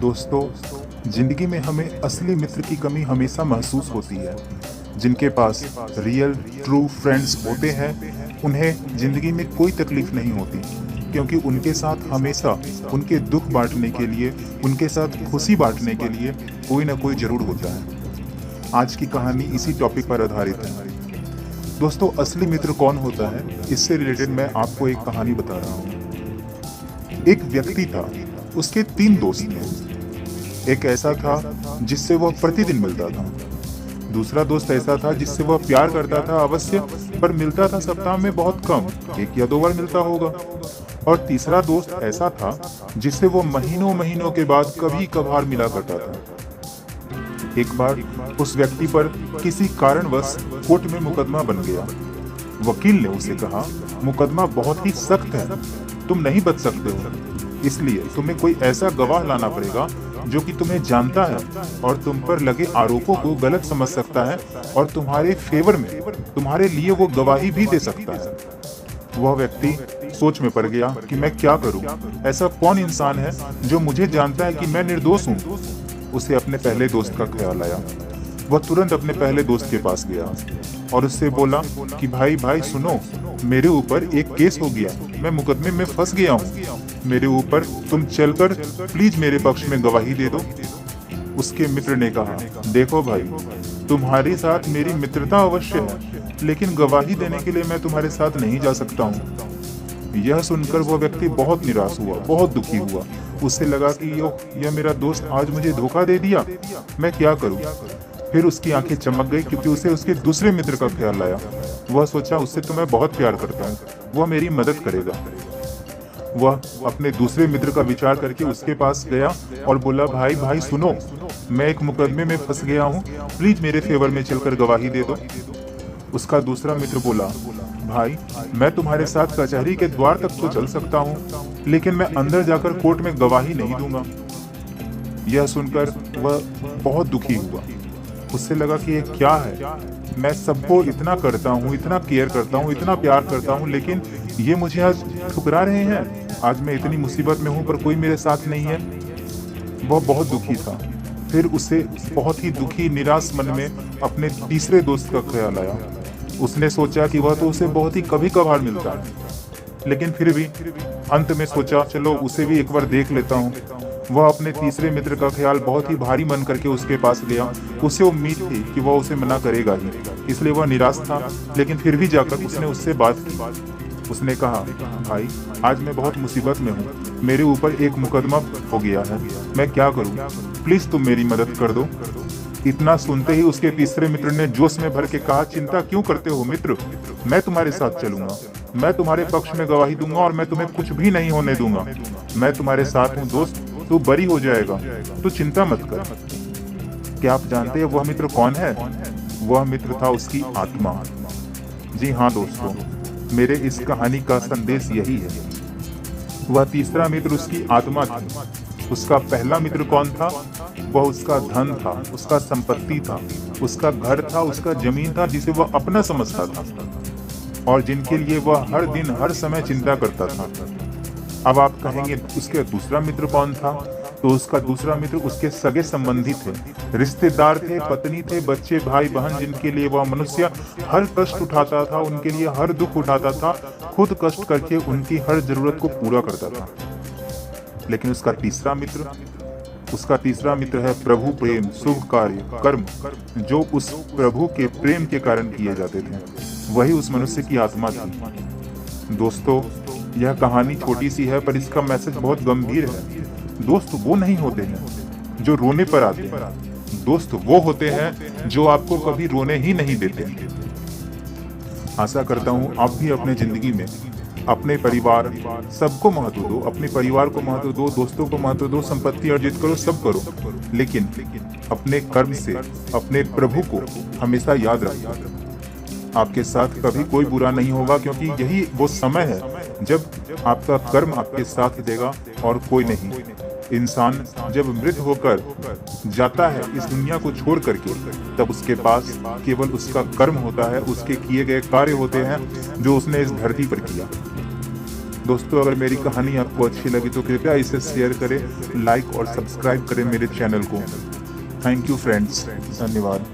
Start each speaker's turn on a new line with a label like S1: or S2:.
S1: दोस्तों, जिंदगी में हमें असली मित्र की कमी हमेशा महसूस होती है। जिनके पास रियल ट्रू फ्रेंड्स होते हैं उन्हें जिंदगी में कोई तकलीफ नहीं होती, क्योंकि उनके साथ हमेशा उनके दुख बांटने के लिए, उनके साथ खुशी बांटने के लिए कोई ना कोई जरूर होता है। आज की कहानी इसी टॉपिक पर आधारित है। दोस्तों, असली मित्र कौन होता है, इससे रिलेटेड मैं आपको एक कहानी बता रहा हूँ। एक व्यक्ति था, उसके 3 दोस्त थे। एक ऐसा था जिससे वह प्रतिदिन मिलता था। दूसरा दोस्त ऐसा था जिससे वह प्यार करता था अवश्य, पर मिलता था सप्ताह में बहुत कम, 1 या 2 बार मिलता होगा। और तीसरा दोस्त ऐसा था जिससे वो महीनों महीनों के बाद कभी कभार मिला करता था। एक बार उस व्यक्ति पर किसी कारणवश कोर्ट में मुकदमा बन गया। वकील ने उसे कहा, मुकदमा बहुत ही सख्त है, तुम नहीं बच सकते हो, इसलिए तुम्हें कोई ऐसा गवाह लाना पड़ेगा जो कि तुम्हें जानता है और तुम पर लगे आरोपों को गलत समझ सकता है और तुम्हारे फेवर में, तुम्हारे लिए वो गवाही भी दे सकता है। वह व्यक्ति सोच में पड़ गया कि मैं क्या करूं? ऐसा कौन इंसान है जो मुझे जानता है कि मैं निर्दोष हूं? उसे अपने पहले दोस्त का ख्याल आया। वह तुरंत अपने पहले दोस्त के पास गया और उससे बोला कि भाई सुनो, मेरे ऊपर एक केस हो गया, मैं मुकदमे में फंस गया हूँ, मेरे ऊपर तुम चलकर प्लीज मेरे पक्ष में गवाही दे दो। उसके मित्र ने कहा, देखो भाई, तुम्हारे साथ मेरी मित्रता अवश्य है, लेकिन गवाही देने के लिए मैं तुम्हारे साथ नहीं जा सकता हूँ। यह सुनकर वह व्यक्ति बहुत निराश हुआ, बहुत दुखी हुआ। उससे लगा कि यह मेरा दोस्त आज मुझे धोखा दे दिया, मैं क्या करूँ? फिर उसकी आंखें चमक गई, क्योंकि उसे उसके दूसरे मित्र का ख्याल आया। वह सोचा, उससे तो मैं बहुत प्यार करता हूँ, वह मेरी मदद करेगा। वह अपने दूसरे मित्र का विचार करके उसके पास गया और बोला, भाई सुनो, मैं एक मुकदमे में फंस गया हूँ, प्लीज मेरे फेवर में चलकर गवाही दे दो। उसका दूसरा मित्र बोला, भाई, मैं तुम्हारे साथ कचहरी के द्वार तक तो चल सकता हूँ, लेकिन मैं अंदर जाकर कोर्ट में गवाही नहीं दूंगा। यह सुनकर वह बहुत दुखी हुआ। उससे लगा कि ये क्या है, मैं सबको इतना करता हूँ, इतना केयर करता हूँ, इतना प्यार करता हूँ, लेकिन ये मुझे आज ठुकरा रहे हैं। आज मैं इतनी मुसीबत में हूँ पर कोई मेरे साथ नहीं है। वह बहुत दुखी था। फिर उसे बहुत ही दुखी निराश मन में अपने तीसरे दोस्त का ख्याल आया। उसने सोचा कि वह तो उसे बहुत ही कभी कभार मिलता है, लेकिन फिर भी अंत में सोचा, चलो उसे भी एक बार देख लेता हूँ। वह अपने तीसरे मित्र का ख्याल बहुत ही भारी मन करके उसके पास गया। उसे उम्मीद थी कि वह उसे मना करेगा ही, इसलिए वह निराश था, लेकिन फिर भी जाकर उसने उससे बात की। उसने कहा, भाई, आज मैं बहुत मुसीबत में हूँ, मेरे ऊपर एक मुकदमा हो गया है, मैं क्या करूँ? प्लीज तुम मेरी मदद कर दो। इतना सुनते ही उसके तीसरे मित्र ने जोश में भर के कहा, चिंता क्यों करते हो मित्र, मैं तुम्हारे साथ चलूंगा, मैं तुम्हारे पक्ष में गवाही दूंगा और मैं तुम्हें कुछ भी नहीं होने दूंगा। मैं तुम्हारे साथ हूँ दोस्त, तू बरी हो जाएगा, तू चिंता मत कर। क्या आप जानते हैं वह मित्र कौन है? वह मित्र था उसकी आत्मा। जी हाँ दोस्तों, मेरे इस कहानी का संदेश यही है। वह तीसरा मित्र उसकी आत्मा थी। उसका पहला मित्र कौन था? वह उसका धन था, उसका संपत्ति था, उसका घर था, उसका जमीन था, जिसे वह अपना समझता था और जिनके लिए वह हर दिन हर समय चिंता करता था। अब आप कहेंगे उसके दूसरा मित्र कौन था? तो उसका दूसरा मित्र उसके सगे संबंधी थे, रिश्तेदार थे, पत्नी थे, बच्चे, भाई बहन, जिनके लिए वह मनुष्य हर कष्ट उठाता था, उनके लिए हर दुख उठाता था, खुद कष्ट करके उनकी हर जरूरत को पूरा करता था। लेकिन उसका तीसरा मित्र है प्रभु प्रेम, शुभ कार्य, कर्म, जो उस प्रभु के प्रेम के कारण किए जाते थे। वही उस मनुष्य की आत्मा थी। दोस्तों, यह कहानी छोटी सी है, पर इसका मैसेज बहुत गंभीर है। दोस्त वो नहीं होते हैं जो रोने पर आते हैं, दोस्त वो होते हैं जो आपको कभी रोने ही नहीं देते। आशा करता हूँ आप भी अपने जिंदगी में अपने परिवार, सबको महत्व दो, अपने परिवार को महत्व दो, दोस्तों को महत्व दो, संपत्ति अर्जित करो, सब करो, लेकिन अपने कर्म से अपने प्रभु को हमेशा याद रखो। आपके साथ कभी कोई बुरा नहीं होगा, क्योंकि यही वो समय है जब आपका कर्म आपके साथ देगा और कोई नहीं। इंसान जब मृत होकर जाता है इस दुनिया को छोड़ करके, तब उसके पास केवल उसका कर्म होता है, उसके किए गए कार्य होते हैं जो उसने इस धरती पर किया। दोस्तों, अगर मेरी कहानी आपको अच्छी लगी तो कृपया इसे शेयर करें, लाइक और सब्सक्राइब करें मेरे चैनल को। थैंक यू फ्रेंड्स, धन्यवाद।